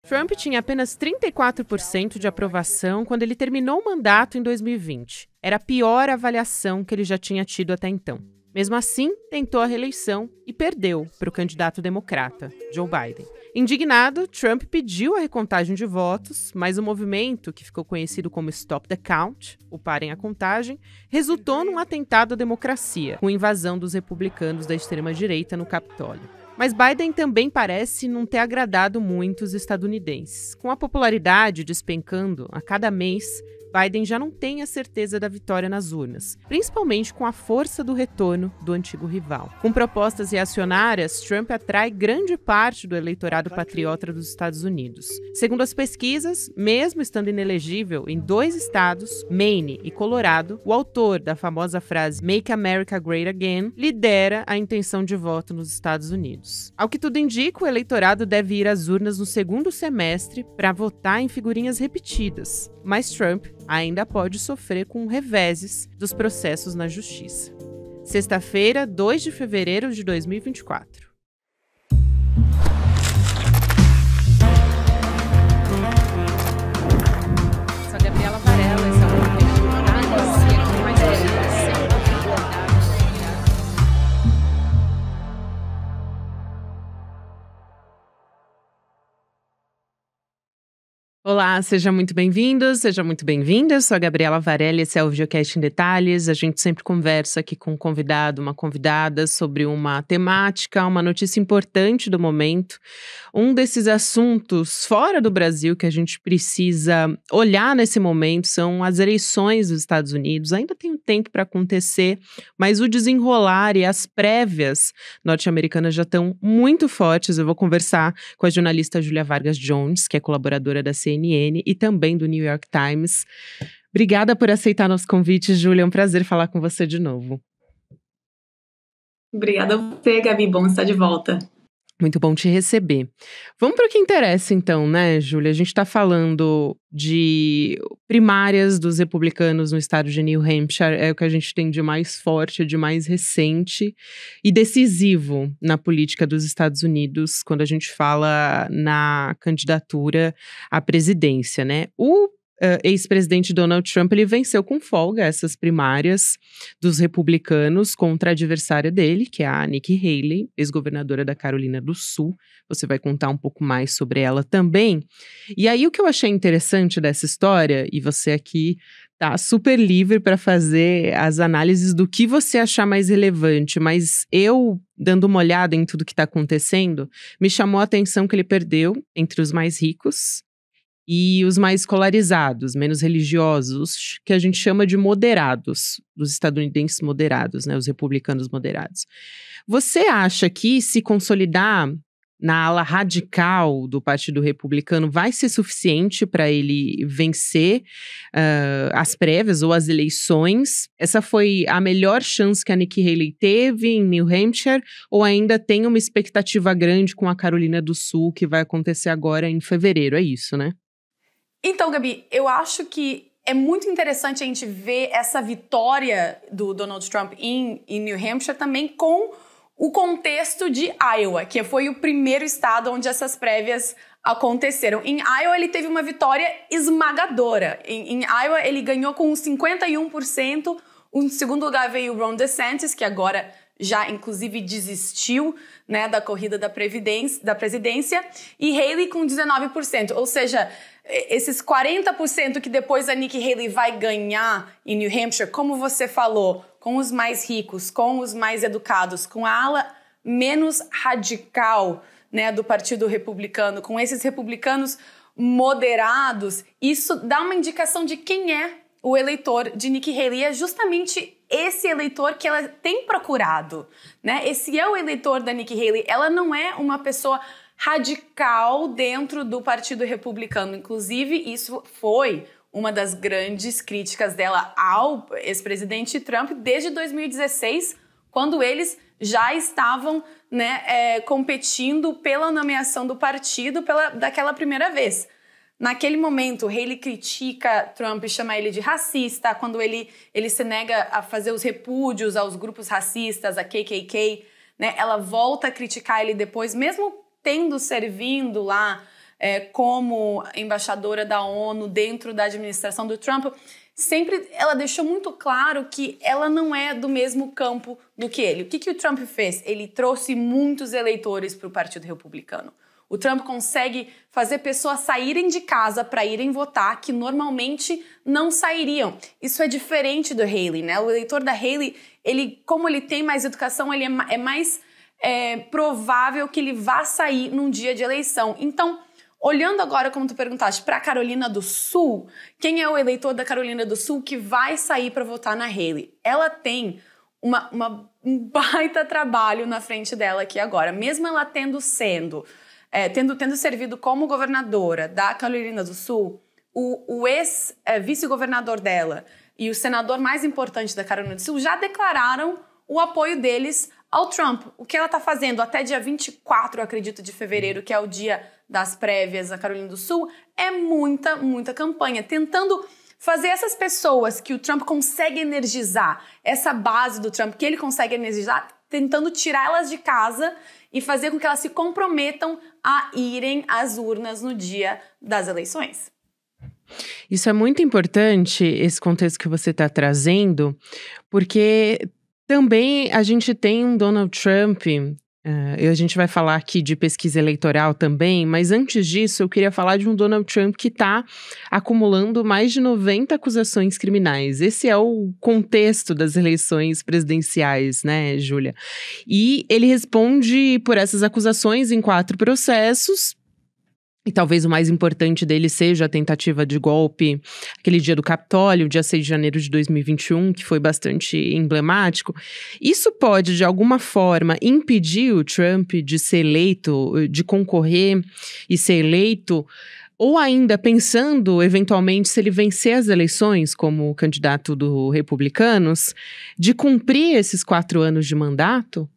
Trump tinha apenas 34% de aprovação quando ele terminou o mandato em 2020. Era a pior avaliação que ele já tinha tido até então. Mesmo assim, tentou a reeleição e perdeu para o candidato democrata, Joe Biden. Indignado, Trump pediu a recontagem de votos, mas o movimento, que ficou conhecido como Stop the Count, o Parem a Contagem, resultou num atentado à democracia, com invasão dos republicanos da extrema-direita no Capitólio. Mas Biden também parece não ter agradado muito os estadunidenses. Com a popularidade despencando a cada mês, Biden já não tem a certeza da vitória nas urnas, principalmente com a força do retorno do antigo rival. Com propostas reacionárias, Trump atrai grande parte do eleitorado patriota dos Estados Unidos. Segundo as pesquisas, mesmo estando inelegível em 2 estados, Maine e Colorado, o autor da famosa frase Make America Great Again lidera a intenção de voto nos Estados Unidos. Ao que tudo indica, o eleitorado deve ir às urnas no segundo semestre para votar em figurinhas repetidas, mas Trump ainda pode sofrer com reveses dos processos na justiça. Sexta-feira, 2 de fevereiro de 2024. Sou a Gabriela Varela, esse é o podcast Detalhes, e aqui mais Olá, seja muito bem-vindo, seja muito bem-vinda. Sou a Gabriela Varela, esse é o Videocast em Detalhes. A gente sempre conversa aqui com um convidado, uma convidada sobre uma temática, uma notícia importante do momento. Um desses assuntos fora do Brasil que a gente precisa olhar nesse momento são as eleições dos Estados Unidos. Ainda tem um tempo para acontecer, mas o desenrolar e as prévias norte-americanas já estão muito fortes. Eu vou conversar com a jornalista Julia Vargas Jones, que é colaboradora da CNN e também do New York Times. Obrigada por aceitar nosso convite, Júlia. É um prazer falar com você de novo. Obrigada a você, Gabi. Bom estar de volta. Muito bom te receber. Vamos para o que interessa, então, né, Júlia? A gente está falando de primárias dos republicanos no estado de New Hampshire. É o que a gente tem de mais forte, de mais recente e decisivo na política dos Estados Unidos quando a gente fala na candidatura à presidência, né? O ex-presidente Donald Trump, ele venceu com folga essas primárias dos republicanos contra a adversária dele, que é a Nikki Haley, ex-governadora da Carolina do Sul. Você vai contar um pouco mais sobre ela também. E aí, o que eu achei interessante dessa história, e você aqui tá super livre para fazer as análises do que você achar mais relevante, mas eu, dando uma olhada em tudo que está acontecendo, me chamou a atenção que ele perdeu entre os mais ricos e os mais escolarizados, menos religiosos, que a gente chama de moderados, dos estadunidenses moderados, né, os republicanos moderados. Você acha que se consolidar na ala radical do Partido Republicano vai ser suficiente para ele vencer as prévias ou as eleições? Essa foi a melhor chance que a Nikki Haley teve em New Hampshire, ou ainda tem uma expectativa grande com a Carolina do Sul, que vai acontecer agora em fevereiro? É isso, né? Então, Gabi, eu acho que é muito interessante a gente ver essa vitória do Donald Trump em New Hampshire também com o contexto de Iowa, que foi o primeiro estado onde essas prévias aconteceram. Em Iowa, ele teve uma vitória esmagadora. Em Iowa, ele ganhou com 51%. Em segundo lugar veio o Ron DeSantis, que agora já, inclusive, desistiu, né, da corrida da presidência, e Haley com 19%. Ou seja, esses 40% que depois a Nikki Haley vai ganhar em New Hampshire, como você falou, com os mais ricos, com os mais educados, com a ala menos radical, né, do Partido Republicano, com esses republicanos moderados, isso dá uma indicação de quem é o eleitor de Nikki Haley. É justamente esse eleitor que ela tem procurado, né? Esse é o eleitor da Nikki Haley. Ela não é uma pessoa radical dentro do Partido Republicano. Inclusive, isso foi uma das grandes críticas dela ao ex-presidente Trump desde 2016, quando eles já estavam, né, competindo pela nomeação do partido daquela primeira vez. Naquele momento, Haley critica Trump e chama ele de racista, quando ele se nega a fazer os repúdios aos grupos racistas, a KKK, né? Ela volta a criticar ele depois, mesmo tendo servindo lá como embaixadora da ONU dentro da administração do Trump, sempre ela deixou muito claro que ela não é do mesmo campo do que ele. O que o Trump fez? Ele trouxe muitos eleitores para o Partido Republicano. O Trump consegue fazer pessoas saírem de casa para irem votar, que normalmente não sairiam. Isso é diferente do Haley, né? O eleitor da Haley, como ele tem mais educação, ele é mais provável que ele vá sair num dia de eleição. Então, olhando agora, como tu perguntaste, para a Carolina do Sul, quem é o eleitor da Carolina do Sul que vai sair para votar na Haley? Ela tem um baita trabalho na frente dela aqui agora. Mesmo ela tendo servido como governadora da Carolina do Sul, o ex-vice-governador dela e o senador mais importante da Carolina do Sul já declararam o apoio deles ao Trump. O que ela está fazendo até dia 24, eu acredito, de fevereiro, que é o dia das prévias na Carolina do Sul, é muita, muita campanha, tentando fazer essas pessoas que o Trump consegue energizar, essa base do Trump que ele consegue energizar, tentando tirá-las de casa e fazer com que elas se comprometam a irem às urnas no dia das eleições. Isso é muito importante, esse contexto que você está trazendo, porque também a gente tem um Donald Trump, a gente vai falar aqui de pesquisa eleitoral também, mas antes disso eu queria falar de um Donald Trump que está acumulando mais de 90 acusações criminais. Esse é o contexto das eleições presidenciais, né, Júlia? E ele responde por essas acusações em 4 processos. E talvez o mais importante dele seja a tentativa de golpe, aquele dia do Capitólio, dia 6 de janeiro de 2021, que foi bastante emblemático. Isso pode, de alguma forma, impedir o Trump de ser eleito, de concorrer e ser eleito, ou ainda pensando, eventualmente, se ele vencer as eleições como candidato do Republicanos, de cumprir esses 4 anos de mandato?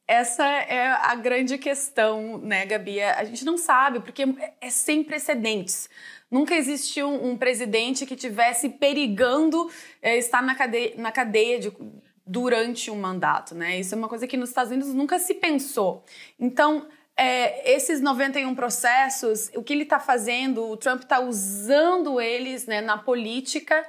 Essa é a grande questão, né, Gabi? A gente não sabe, porque é sem precedentes. Nunca existiu um presidente que tivesse perigando estar na cadeia durante um mandato, né? Isso é uma coisa que nos Estados Unidos nunca se pensou. Então, esses 91 processos, o que ele está fazendo, o Trump está usando eles, né, na política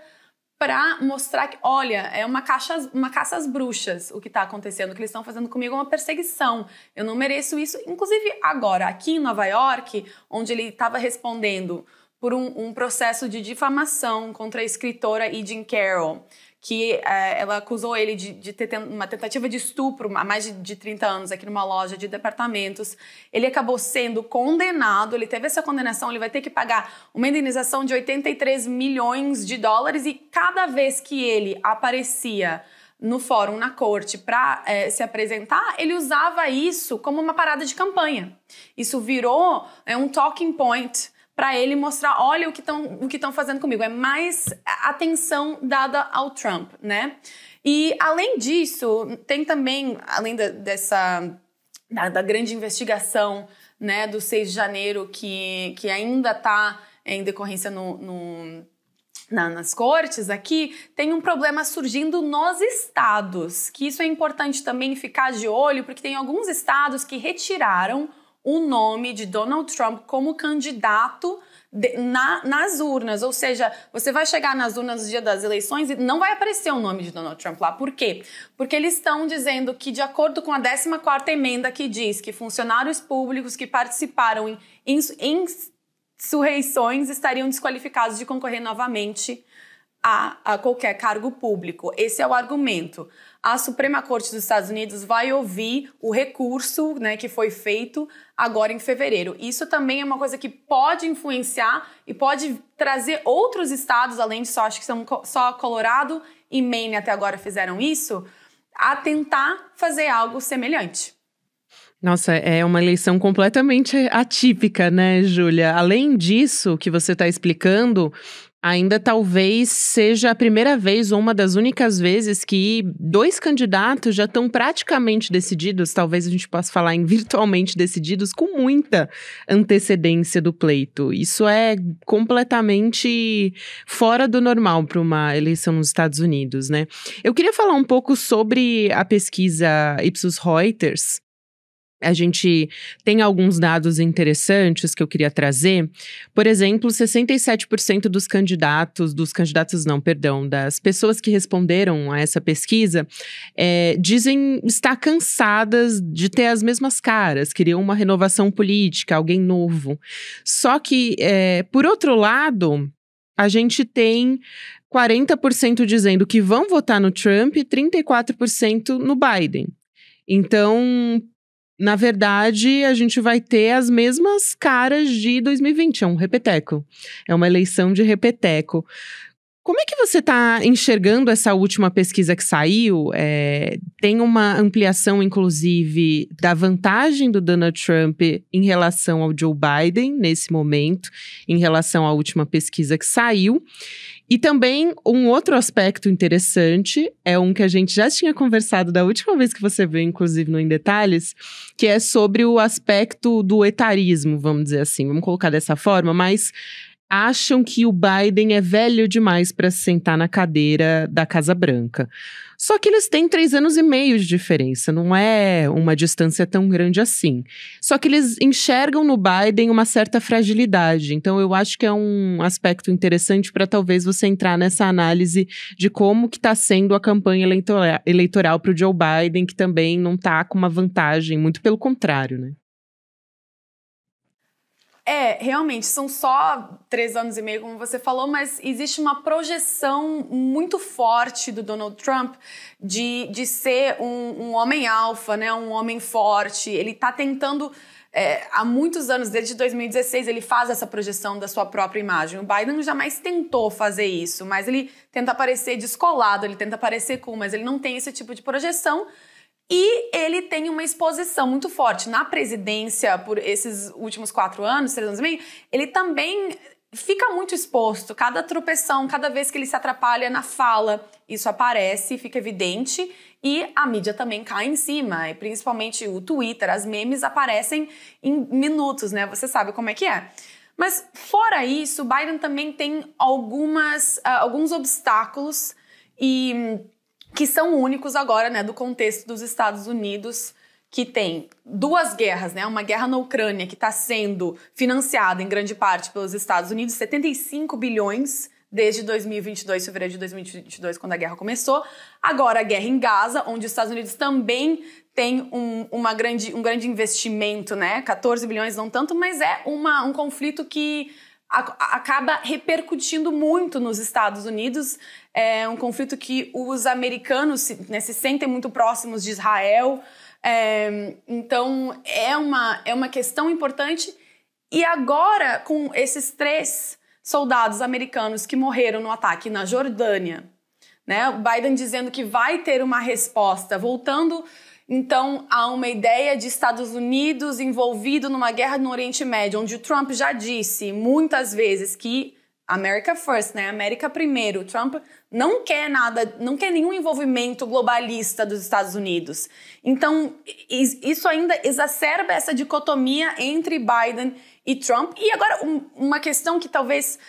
para mostrar que, olha, é uma caça às bruxas o que está acontecendo, o que eles estão fazendo comigo é uma perseguição, eu não mereço isso. Inclusive agora, aqui em Nova York, onde ele estava respondendo por um processo de difamação contra a escritora E. Jean Carroll, que ela acusou ele de ter uma tentativa de estupro há mais de 30 anos aqui numa loja de departamentos. Ele acabou sendo condenado, ele teve essa condenação, ele vai ter que pagar uma indenização de 83 milhões de dólares e cada vez que ele aparecia no fórum, na corte, para se apresentar, ele usava isso como uma parada de campanha. Isso virou um talking point para ele mostrar, olha o que estão fazendo comigo. É mais atenção dada ao Trump, né? E, além disso, tem também, além da grande investigação, né, do 6 de janeiro, que ainda está em decorrência nas cortes aqui, tem um problema surgindo nos estados, que isso é importante também ficar de olho, porque tem alguns estados que retiraram o nome de Donald Trump como candidato nas urnas, ou seja, você vai chegar nas urnas no dia das eleições e não vai aparecer o nome de Donald Trump lá. Por quê? Porque eles estão dizendo que, de acordo com a 14ª emenda, que diz que funcionários públicos que participaram em insurreições estariam desqualificados de concorrer novamente a qualquer cargo público. Esse é o argumento. A Suprema Corte dos Estados Unidos vai ouvir o recurso, né, que foi feito agora em fevereiro. Isso também é uma coisa que pode influenciar e pode trazer outros estados, além disso, acho que são só Colorado e Maine até agora fizeram isso, a tentar fazer algo semelhante. Nossa, é uma eleição completamente atípica, né, Júlia? Além disso que você está explicando, ainda talvez seja a primeira vez ou uma das únicas vezes que 2 candidatos já estão praticamente decididos, talvez a gente possa falar em virtualmente decididos, com muita antecedência do pleito. Isso é completamente fora do normal para uma eleição nos Estados Unidos, né? Eu queria falar um pouco sobre a pesquisa Ipsos Reuters, A gente tem alguns dados interessantes que eu queria trazer. Por exemplo, 67% das pessoas que responderam a essa pesquisa dizem estar cansadas de ter as mesmas caras, queriam uma renovação política, alguém novo. Só que, por outro lado, a gente tem 40% dizendo que vão votar no Trump e 34% no Biden. Então, na verdade, a gente vai ter as mesmas caras de 2020, é um repeteco. É uma eleição de repeteco. Como é que você está enxergando essa última pesquisa que saiu? Tem uma ampliação, inclusive, da vantagem do Donald Trump em relação ao Joe Biden, nesse momento, em relação à última pesquisa que saiu. E também um outro aspecto interessante, é um que a gente já tinha conversado da última vez que você veio, inclusive, no Em Detalhes, que é sobre o aspecto do etarismo, vamos dizer assim, vamos colocar dessa forma, mas acham que o Biden é velho demais para se sentar na cadeira da Casa Branca. Só que eles têm 3 anos e meio de diferença, não é uma distância tão grande assim. Só que eles enxergam no Biden uma certa fragilidade. Então, eu acho que é um aspecto interessante para talvez você entrar nessa análise de como que está sendo a campanha eleitoral para o Joe Biden, que também não está com uma vantagem, muito pelo contrário, né? Realmente, são só 3 anos e meio, como você falou, mas existe uma projeção muito forte do Donald Trump de ser um homem alfa, né? Um homem forte. Ele está tentando, há muitos anos, desde 2016, ele faz essa projeção da sua própria imagem. O Biden jamais tentou fazer isso, mas ele tenta parecer descolado, ele tenta parecer cool, mas ele não tem esse tipo de projeção. E ele tem uma exposição muito forte na presidência por esses últimos 4 anos, 3 anos e meio. Ele também fica muito exposto. Cada tropeção, cada vez que ele se atrapalha na fala, isso aparece, fica evidente. E a mídia também cai em cima. E principalmente o Twitter, as memes aparecem em minutos, né? Você sabe como é que é. Mas fora isso, o Biden também tem alguns obstáculos que são únicos agora, né, do contexto dos Estados Unidos, que tem 2 guerras, né, uma guerra na Ucrânia que está sendo financiada em grande parte pelos Estados Unidos, 75 bilhões desde 2022, fevereiro de 2022, quando a guerra começou. Agora a guerra em Gaza, onde os Estados Unidos também tem um grande investimento, né, 14 bilhões não tanto, mas é um conflito que acaba repercutindo muito nos Estados Unidos. É um conflito que os americanos se sentem muito próximos de Israel. Então, é uma questão importante. E agora, com esses 3 soldados americanos que morreram no ataque na Jordânia, né, o Biden dizendo que vai ter uma resposta, voltando então há uma ideia de Estados Unidos envolvido numa guerra no Oriente Médio, onde o Trump já disse muitas vezes que America first, né? América primeiro. O Trump não quer nada, não quer nenhum envolvimento globalista dos Estados Unidos. Então, isso ainda exacerba essa dicotomia entre Biden e Trump. E agora, uma questão que talvez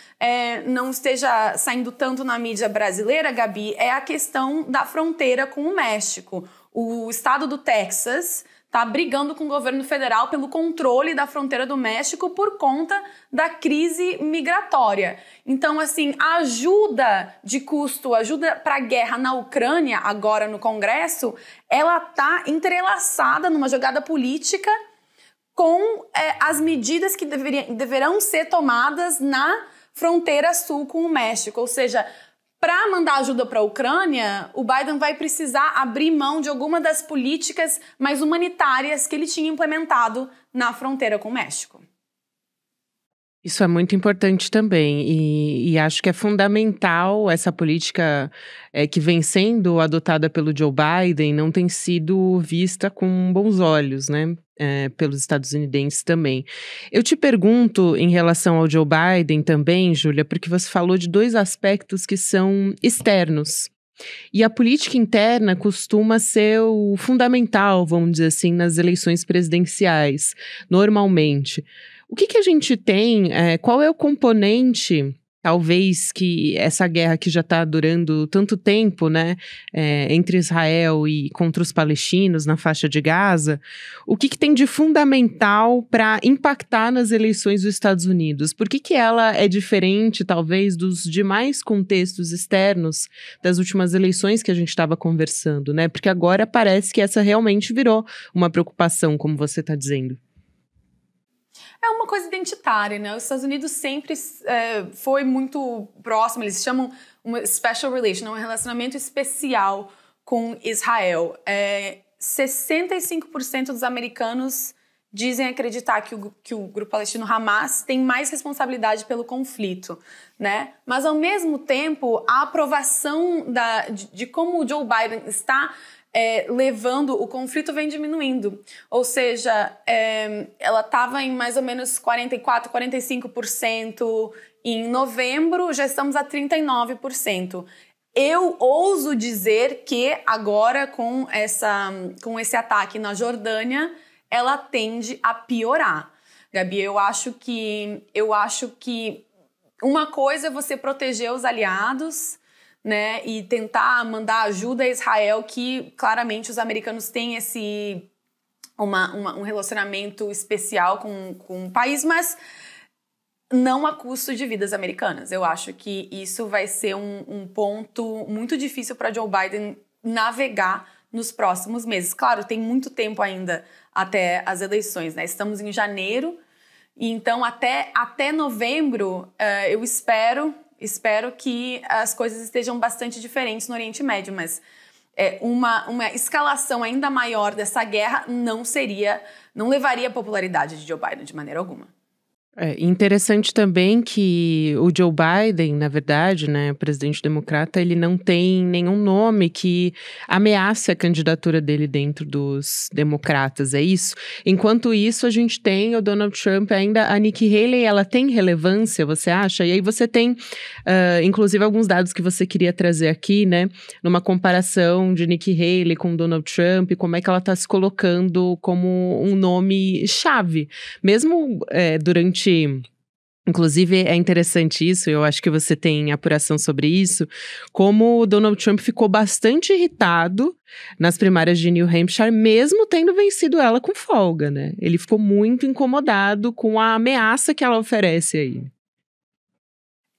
não esteja saindo tanto na mídia brasileira, Gabi, é a questão da fronteira com o México. O estado do Texas está brigando com o governo federal pelo controle da fronteira do México por conta da crise migratória. Então, assim, a ajuda de custo, ajuda para a guerra na Ucrânia, agora no Congresso, ela está entrelaçada numa jogada política com as medidas que deverão ser tomadas na fronteira sul com o México. Ou seja, para mandar ajuda para a Ucrânia, o Biden vai precisar abrir mão de alguma das políticas mais humanitárias que ele tinha implementado na fronteira com o México. Isso é muito importante também, e acho que é fundamental essa política que vem sendo adotada pelo Joe Biden, não tem sido vista com bons olhos, né? Pelos estadunidenses também. Eu te pergunto em relação ao Joe Biden também, Júlia, porque você falou de 2 aspectos que são externos. E a política interna costuma ser o fundamental, vamos dizer assim, nas eleições presidenciais, normalmente. O que a gente tem, qual é o componente talvez que essa guerra que já está durando tanto tempo, né, entre Israel e contra os palestinos na faixa de Gaza, o que tem de fundamental para impactar nas eleições dos Estados Unidos? Por que ela é diferente, talvez, dos demais contextos externos das últimas eleições que a gente estava conversando, né? Porque agora parece que essa realmente virou uma preocupação, como você está dizendo. É uma coisa identitária, né? Os Estados Unidos sempre foi muito próximo, eles chamam uma special relation, um relacionamento especial com Israel. 65% dos americanos dizem acreditar que o grupo palestino Hamas tem mais responsabilidade pelo conflito, né? Mas, ao mesmo tempo, a aprovação de como o Joe Biden está levando o conflito vem diminuindo. Ou seja, ela estava em mais ou menos 44%, 45%. Em novembro, já estamos a 39%. Eu ouso dizer que agora, com esse ataque na Jordânia, ela tende a piorar. Gabi, eu acho que uma coisa é você proteger os aliados, né, e tentar mandar ajuda a Israel, que claramente os americanos têm um relacionamento especial com o país, mas não a custo de vidas americanas. Eu acho que isso vai ser um ponto muito difícil para Joe Biden navegar nos próximos meses. Claro, tem muito tempo ainda até as eleições, né? Estamos em janeiro, e então até novembro eu espero que as coisas estejam bastante diferentes no Oriente Médio, mas uma escalação ainda maior dessa guerra não levaria a popularidade de Joe Biden de maneira alguma. Interessante também que o Joe Biden, na verdade, né, o presidente democrata, ele não tem nenhum nome que ameace a candidatura dele dentro dos democratas, é isso? Enquanto isso, a gente tem o Donald Trump, ainda a Nikki Haley, ela tem relevância, você acha? E aí você tem, inclusive, alguns dados que você queria trazer aqui, né, numa comparação de Nikki Haley com Donald Trump, como é que ela está se colocando como um nome chave, mesmo durante. Inclusive, é interessante isso, eu acho que você tem apuração sobre isso, como o Donald Trump ficou bastante irritado nas primárias de New Hampshire, mesmo tendo vencido ela com folga, né? Ele ficou muito incomodado com a ameaça que ela oferece aí.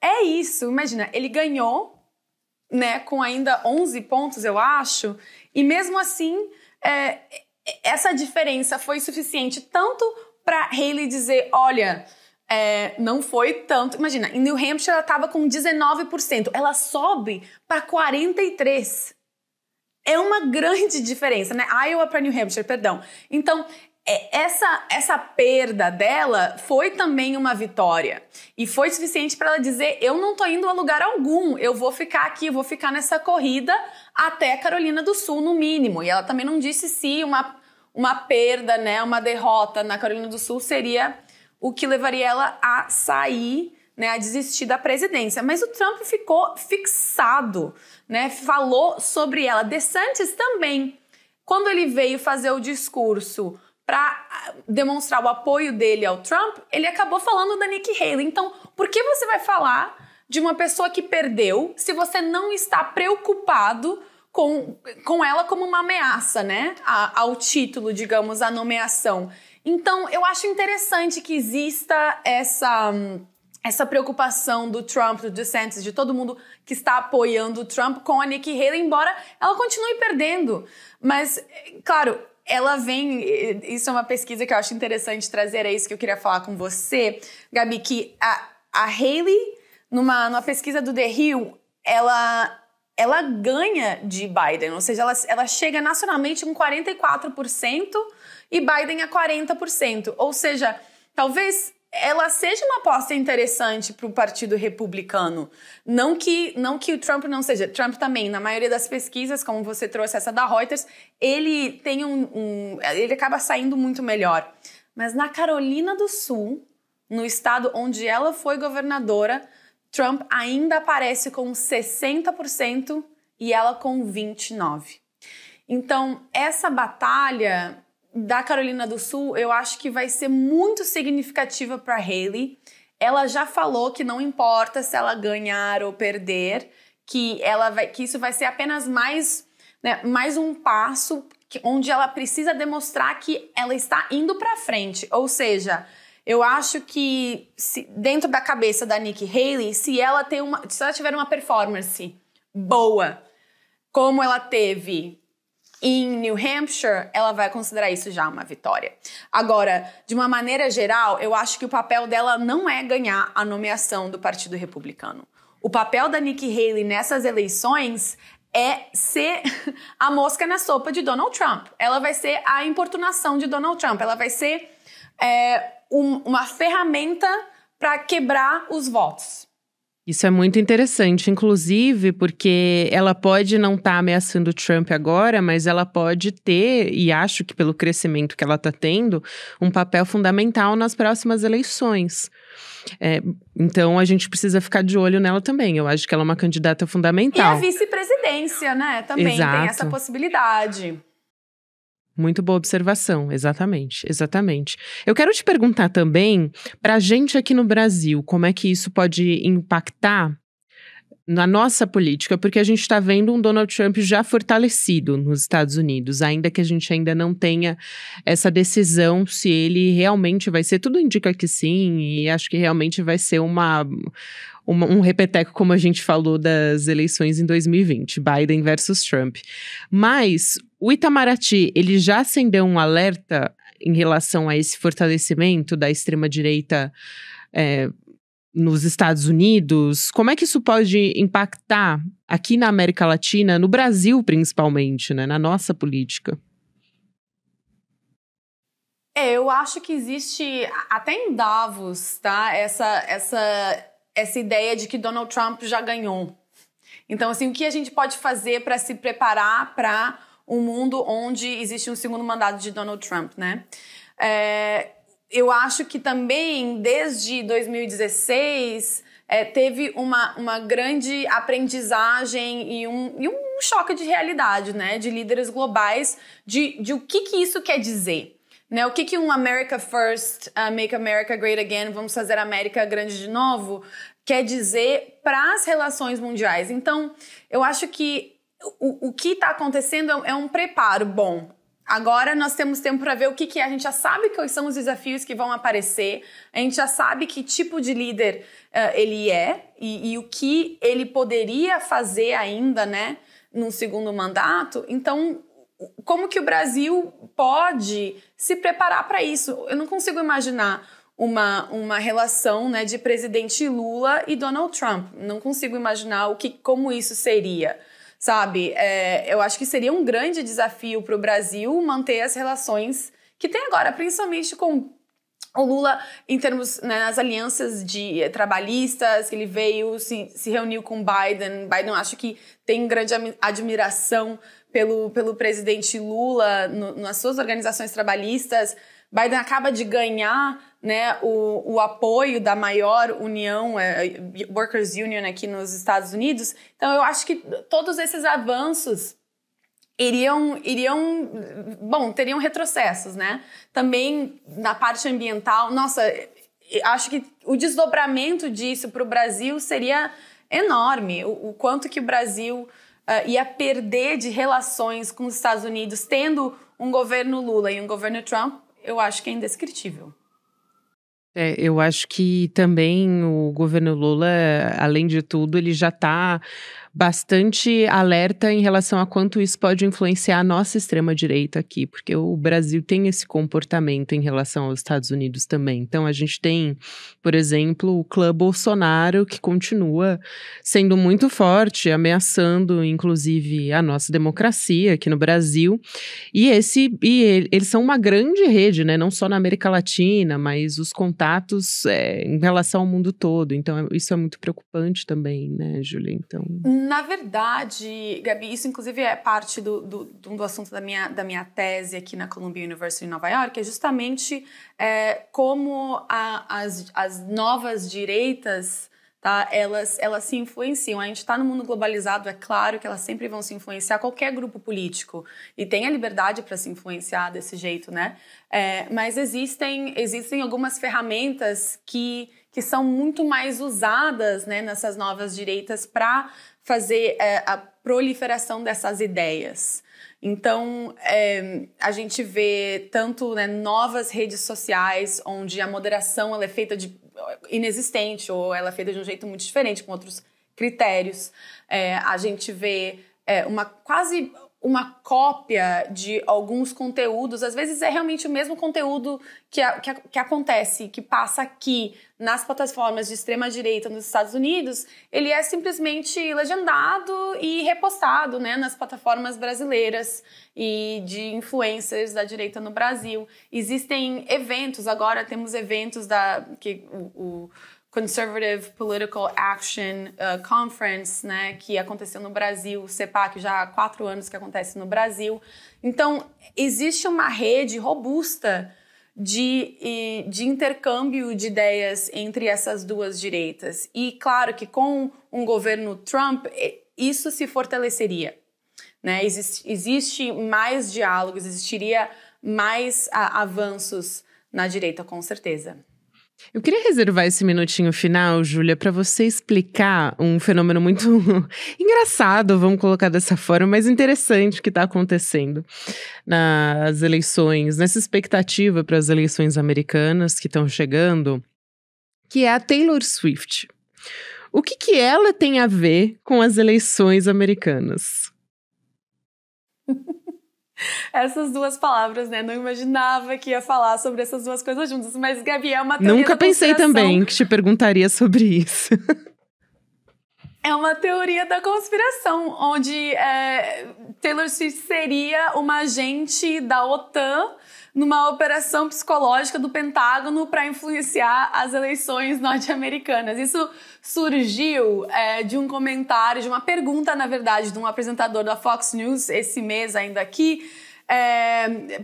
É isso, imagina, ele ganhou, né, com ainda 11 pontos, eu acho, e mesmo assim, essa diferença foi suficiente tanto para Haley dizer, olha, não foi tanto. Imagina, em New Hampshire ela estava com 19%, ela sobe para 43%. É uma grande diferença, né? Iowa para New Hampshire, perdão. Então, essa perda dela foi também uma vitória. E foi suficiente para ela dizer, eu não tô indo a lugar algum, eu vou ficar aqui, eu vou ficar nessa corrida até Carolina do Sul, no mínimo. E ela também não disse se uma perda, né, uma derrota na Carolina do Sul seria o que levaria ela a sair, né, a desistir da presidência. Mas o Trump ficou fixado, né, falou sobre ela. DeSantis também, quando ele veio fazer o discurso para demonstrar o apoio dele ao Trump, ele acabou falando da Nikki Haley. Então, por que você vai falar de uma pessoa que perdeu se você não está preocupado com ela como uma ameaça, né, ao título, digamos, à nomeação? Então, eu acho interessante que exista essa preocupação do Trump, do DeSantis, de todo mundo que está apoiando o Trump com a Nikki Haley, embora ela continue perdendo. Mas, claro, ela vem... Isso é uma pesquisa que eu acho interessante trazer, é isso que eu queria falar com você, Gabi, que a Haley, numa pesquisa do The Hill, ela ganha de Biden, ou seja, ela chega nacionalmente com 44% e Biden a 40%. Ou seja, talvez ela seja uma aposta interessante para o Partido Republicano. Não que o Trump não seja. Trump também, na maioria das pesquisas, como você trouxe essa da Reuters, ele tem ele acaba saindo muito melhor. Mas na Carolina do Sul, no estado onde ela foi governadora, Trump ainda aparece com 60% e ela com 29%. Então, essa batalha da Carolina do Sul, eu acho que vai ser muito significativa para Haley. ela já falou que não importa se ela ganhar ou perder, que isso vai ser apenas mais, né, mais um passo onde ela precisa demonstrar que ela está indo para frente. Ou seja, eu acho que dentro da cabeça da Nikki Haley, se ela tiver uma performance boa, como ela teve em New Hampshire, ela vai considerar isso já uma vitória. Agora, de uma maneira geral, eu acho que o papel dela não é ganhar a nomeação do Partido Republicano. O papel da Nikki Haley nessas eleições é ser a mosca na sopa de Donald Trump. Ela vai ser a importunação de Donald Trump. Ela vai ser uma ferramenta para quebrar os votos. Isso é muito interessante, inclusive porque ela pode não estar ameaçando o Trump agora, mas ela pode ter, e acho que pelo crescimento que ela está tendo, um papel fundamental nas próximas eleições. Então a gente precisa ficar de olho nela também. Eu acho que ela é uma candidata fundamental. E a vice-presidência, né? Também Exato. Tem essa possibilidade. Muito boa observação, exatamente. Eu quero te perguntar também, pra gente aqui no Brasil, como é que isso pode impactar na nossa política, porque a gente está vendo um Donald Trump já fortalecido nos Estados Unidos, ainda que a gente ainda não tenha essa decisão se ele realmente vai ser, tudo indica que sim, e acho que realmente vai ser um repeteco, como a gente falou das eleições em 2020, Biden versus Trump. Mas o Itamaraty, ele já acendeu um alerta em relação a esse fortalecimento da extrema-direita nos Estados Unidos. Como é que isso pode impactar aqui na América Latina, no Brasil principalmente, né, na nossa política? Eu acho que existe, até em Davos, tá, essa ideia de que Donald Trump já ganhou. Então, assim, o que a gente pode fazer para se preparar para um mundo onde existe um segundo mandato de Donald Trump, né? Eu acho que também, desde 2016, teve uma grande aprendizagem e um choque de realidade, né? De líderes globais, de o que isso quer dizer. Né? O que um America First, Make America Great Again, vamos fazer a América grande de novo, quer dizer para as relações mundiais. Então, eu acho que o que está acontecendo é um preparo bom. Agora nós temos tempo para ver o que é. A gente já sabe quais são os desafios que vão aparecer, a gente já sabe que tipo de líder ele é e o que ele poderia fazer ainda, né, num segundo mandato. Então, como que o Brasil pode se preparar para isso? Eu não consigo imaginar uma relação, né, de presidente Lula e Donald Trump. Não consigo imaginar como isso seria, sabe? Eu acho que seria um grande desafio para o Brasil manter as relações que tem agora, principalmente com o Lula, em termos, né, nas alianças de trabalhistas, que ele veio, se reuniu com Biden. Biden, acho que tem grande admiração pelo presidente Lula nas suas organizações trabalhistas. Biden acaba de ganhar, né, o apoio da maior união, Workers Union aqui nos Estados Unidos. Então, eu acho que todos esses avanços teriam retrocessos, né? Também na parte ambiental, nossa, acho que o desdobramento disso para o Brasil seria enorme. O quanto que o Brasil ia perder de relações com os Estados Unidos, tendo um governo Lula e um governo Trump, eu acho que é indescritível. Eu acho que também o governo Lula, além de tudo, ele já está bastante alerta em relação a quanto isso pode influenciar a nossa extrema-direita aqui, porque o Brasil tem esse comportamento em relação aos Estados Unidos também. Então, a gente tem, por exemplo, o clã Bolsonaro, que continua sendo muito forte, ameaçando, inclusive, a nossa democracia aqui no Brasil. E eles são uma grande rede, né? Não só na América Latina, mas os contatos em relação ao mundo todo. Então, isso é muito preocupante também, né, Júlia? Então... Na verdade, Gabi, isso inclusive é parte do assunto da minha tese aqui na Columbia University em Nova York, é justamente como as novas direitas tá? Elas se influenciam. A gente está no mundo globalizado, é claro que elas sempre vão se influenciar qualquer grupo político. E tem a liberdade para se influenciar desse jeito, né? Mas existem algumas ferramentas que são muito mais usadas, né, nessas novas direitas para fazer a proliferação dessas ideias. Então, a gente vê tanto, né, novas redes sociais onde a moderação ela é feita de inexistente ou ela é feita de um jeito muito diferente, com outros critérios. A gente vê quase uma cópia de alguns conteúdos. Às vezes é realmente o mesmo conteúdo que acontece, que passa aqui nas plataformas de extrema-direita nos Estados Unidos, ele é simplesmente legendado e repostado, né, nas plataformas brasileiras e de influencers da direita no Brasil. Existem eventos, agora temos eventos o Conservative Political Action Conference, né, que aconteceu no Brasil, o CEPAC, já há 4 anos que acontece no Brasil. Então, existe uma rede robusta de intercâmbio de ideias entre essas duas direitas. E, claro, que com um governo Trump, isso se fortaleceria, né? Existe mais diálogos, existiria mais avanços na direita, com certeza. Eu queria reservar esse minutinho final, Júlia, para você explicar um fenômeno muito engraçado, vamos colocar dessa forma, mas interessante que está acontecendo nas eleições, nessa expectativa para as eleições americanas que estão chegando, que é a Taylor Swift. O que ela tem a ver com as eleições americanas? Essas duas palavras, né? Não imaginava que ia falar sobre essas duas coisas juntas. Mas, Gabi, é uma teoria Nunca da conspiração. pensei também que te perguntaria sobre isso. É uma teoria da conspiração, onde Taylor Swift seria uma agente da OTAN numa operação psicológica do Pentágono para influenciar as eleições norte-americanas. Isso surgiu de um comentário, de uma pergunta, na verdade, de um apresentador da Fox News, esse mês ainda aqui,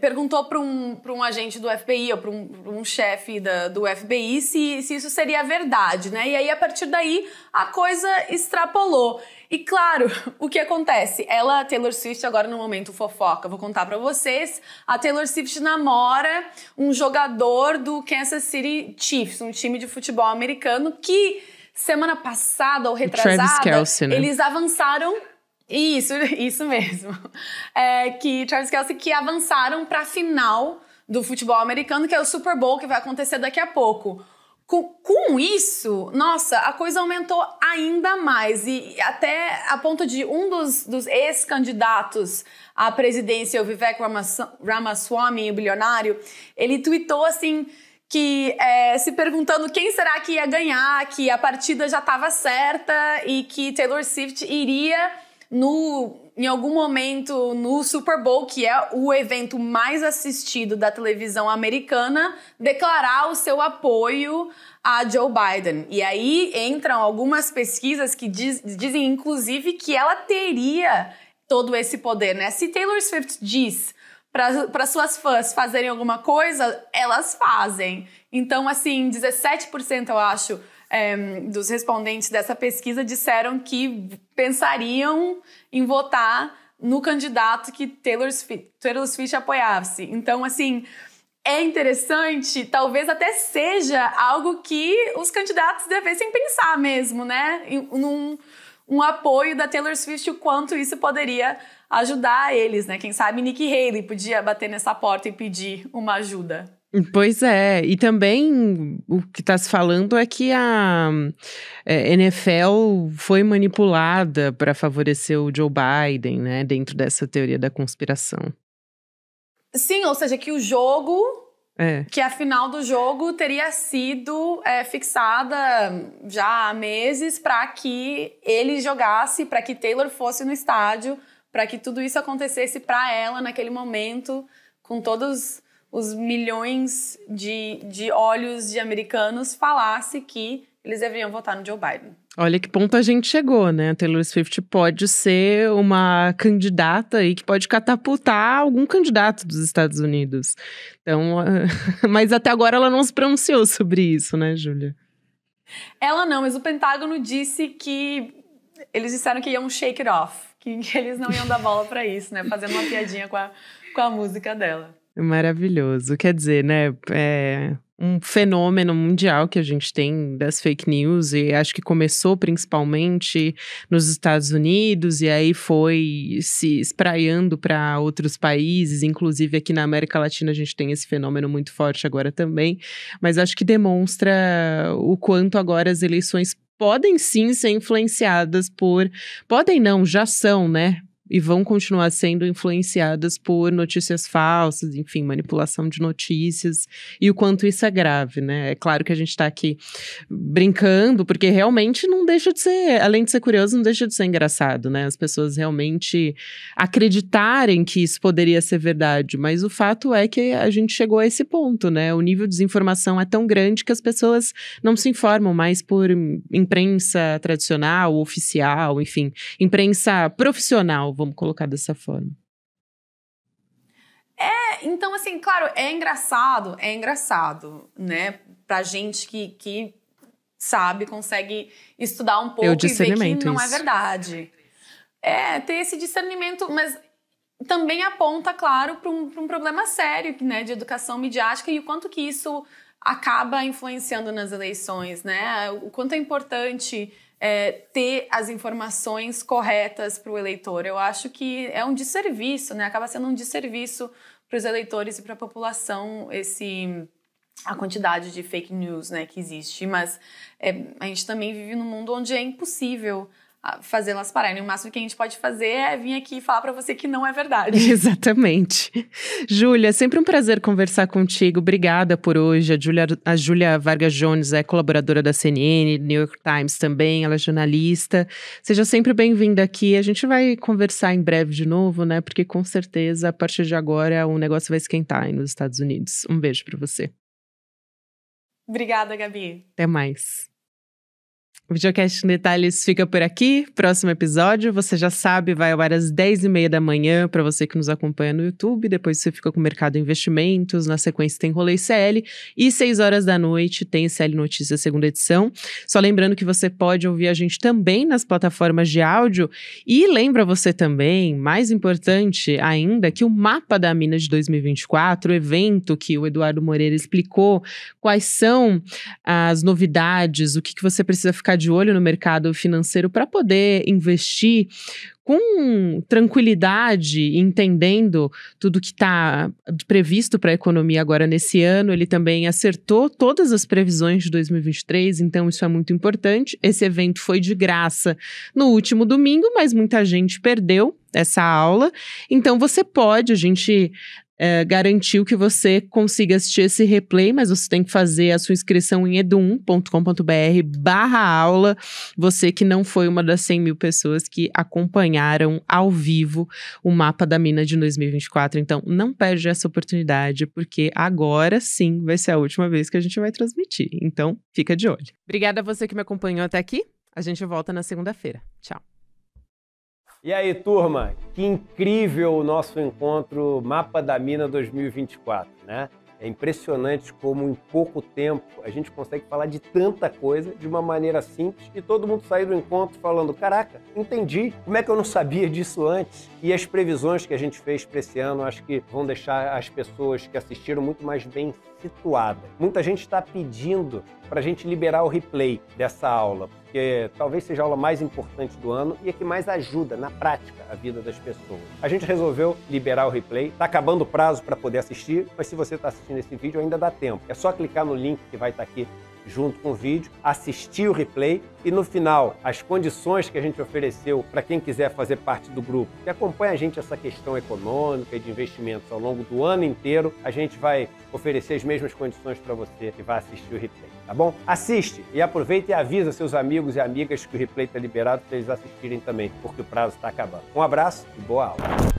perguntou para um agente do FBI, ou para um chefe do FBI, se isso seria verdade, né? E aí, a partir daí, a coisa extrapolou. E claro, o que acontece? Taylor Swift, agora no momento fofoca, vou contar pra vocês, a Taylor Swift namora um jogador do Kansas City Chiefs, um time de futebol americano que semana passada ou retrasada, Travis Kelce, né? Eles avançaram... Isso mesmo. Que Travis Kelce que avançaram pra final do futebol americano, que é o Super Bowl, que vai acontecer daqui a pouco. Com isso, nossa, a coisa aumentou ainda mais. E até a ponto de um dos ex-candidatos à presidência, o Vivek Ramaswamy, o bilionário, ele tweetou assim... se perguntando quem será que ia ganhar, que a partida já estava certa e que Taylor Swift iria em algum momento no Super Bowl, que é o evento mais assistido da televisão americana, declarar o seu apoio a Joe Biden. E aí entram algumas pesquisas que dizem, inclusive, que ela teria todo esse poder, né? Se Taylor Swift diz para suas fãs fazerem alguma coisa, elas fazem. Então, assim, 17%, eu acho, dos respondentes dessa pesquisa disseram que pensariam em votar no candidato que Taylor Swift apoiasse. Então, assim, é interessante, talvez até seja algo que os candidatos devessem pensar mesmo, né? Um apoio da Taylor Swift, o quanto isso poderia ajudar eles, né? Quem sabe Nikki Haley podia bater nessa porta e pedir uma ajuda. Pois é, e também o que está se falando é que a NFL foi manipulada para favorecer o Joe Biden, né? Dentro dessa teoria da conspiração. Sim, ou seja, que o jogo... Que a final do jogo teria sido fixada já há meses para que ele jogasse, para que Taylor fosse no estádio, para que tudo isso acontecesse para ela naquele momento, com todos os milhões de olhos de americanos, falasse que eles deveriam votar no Joe Biden. Olha que ponto a gente chegou, né? A Taylor Swift pode ser uma candidata aí que pode catapultar algum candidato dos Estados Unidos. Então, mas até agora ela não se pronunciou sobre isso, né, Júlia? Ela não, mas o Pentágono disse que eles disseram que iam shake it off, que eles não iam dar bola pra isso, né? Fazendo uma piadinha com a música dela. Maravilhoso. Quer dizer, né, é um fenômeno mundial que a gente tem das fake news, e acho que começou principalmente nos Estados Unidos e aí foi se espraiando para outros países, inclusive aqui na América Latina a gente tem esse fenômeno muito forte agora também, mas acho que demonstra o quanto agora as eleições podem sim ser influenciadas por... Podem não, já são, né? E vão continuar sendo influenciadas por notícias falsas, enfim, manipulação de notícias, e o quanto isso é grave, né? É claro que a gente está aqui brincando, porque realmente não deixa de ser, além de ser curioso, não deixa de ser engraçado, né? As pessoas realmente acreditarem que isso poderia ser verdade, mas o fato é que a gente chegou a esse ponto, né? O nível de desinformação é tão grande que as pessoas não se informam mais por imprensa tradicional, oficial, enfim, imprensa profissional, vamos colocar dessa forma. Então, assim, claro, é engraçado, né? Pra gente que sabe, consegue estudar um pouco e ver que não é verdade. Ter esse discernimento, mas também aponta, claro, para um problema sério, né? De educação midiática e o quanto que isso acaba influenciando nas eleições, né? O quanto é importante... ter as informações corretas para o eleitor. Eu acho que é um desserviço, né? Acaba sendo um desserviço para os eleitores e para a população a quantidade de fake news, né, que existe. Mas a gente também vive num mundo onde é impossível fazê-las pararem. O máximo que a gente pode fazer é vir aqui e falar para você que não é verdade. Exatamente. Júlia, sempre um prazer conversar contigo. Obrigada por hoje. A Júlia Vargas Jones é colaboradora da CNN, New York Times também, ela é jornalista. Seja sempre bem-vinda aqui. A gente vai conversar em breve de novo, né? Porque com certeza, a partir de agora, o negócio vai esquentar aí nos Estados Unidos. Um beijo para você. Obrigada, Gabi. Até mais. O Videocast em Detalhes fica por aqui. Próximo episódio, você já sabe, vai ao ar às 10h30 da manhã para você que nos acompanha no YouTube. Depois você fica com o Mercado Investimentos. Na sequência tem Rolê CL. E 6h da noite tem CL Notícias, segunda edição. Só lembrando que você pode ouvir a gente também nas plataformas de áudio. E lembra você também, mais importante ainda, que o Mapa da Mina de 2024, o evento que o Eduardo Moreira explicou quais são as novidades, o que você precisa ficar de olho no mercado financeiro para poder investir com tranquilidade, entendendo tudo que está previsto para a economia agora nesse ano. Ele também acertou todas as previsões de 2023, então isso é muito importante. Esse evento foi de graça no último domingo, mas muita gente perdeu essa aula. Então você pode, a gente... garantiu que você consiga assistir esse replay, mas você tem que fazer a sua inscrição em edum.com.br/aula. Você que não foi uma das 100 mil pessoas que acompanharam ao vivo o Mapa da Mina de 2024. Então, não perde essa oportunidade, porque agora sim vai ser a última vez que a gente vai transmitir. Então, fica de olho. Obrigada a você que me acompanhou até aqui. A gente volta na segunda-feira. Tchau. E aí, turma, que incrível o nosso encontro Mapa da Mina 2024, né? É impressionante como em pouco tempo a gente consegue falar de tanta coisa de uma maneira simples e todo mundo sair do encontro falando: caraca, entendi, como é que eu não sabia disso antes? E as previsões que a gente fez para esse ano acho que vão deixar as pessoas que assistiram muito mais bem situadas. Muita gente está pedindo para a gente liberar o replay dessa aula, porque talvez seja a aula mais importante do ano e a que mais ajuda na prática a vida das pessoas. A gente resolveu liberar o replay, está acabando o prazo para poder assistir, mas se você está assistindo esse vídeo ainda dá tempo. É só clicar no link que vai estar aqui junto com o vídeo, assistir o replay e no final as condições que a gente ofereceu para quem quiser fazer parte do grupo, que acompanha a gente essa questão econômica e de investimentos ao longo do ano inteiro, a gente vai oferecer as mesmas condições para você que vai assistir o replay, tá bom? Assiste e aproveita e avisa seus amigos e amigas que o replay está liberado para eles assistirem também, porque o prazo está acabando. Um abraço e boa aula!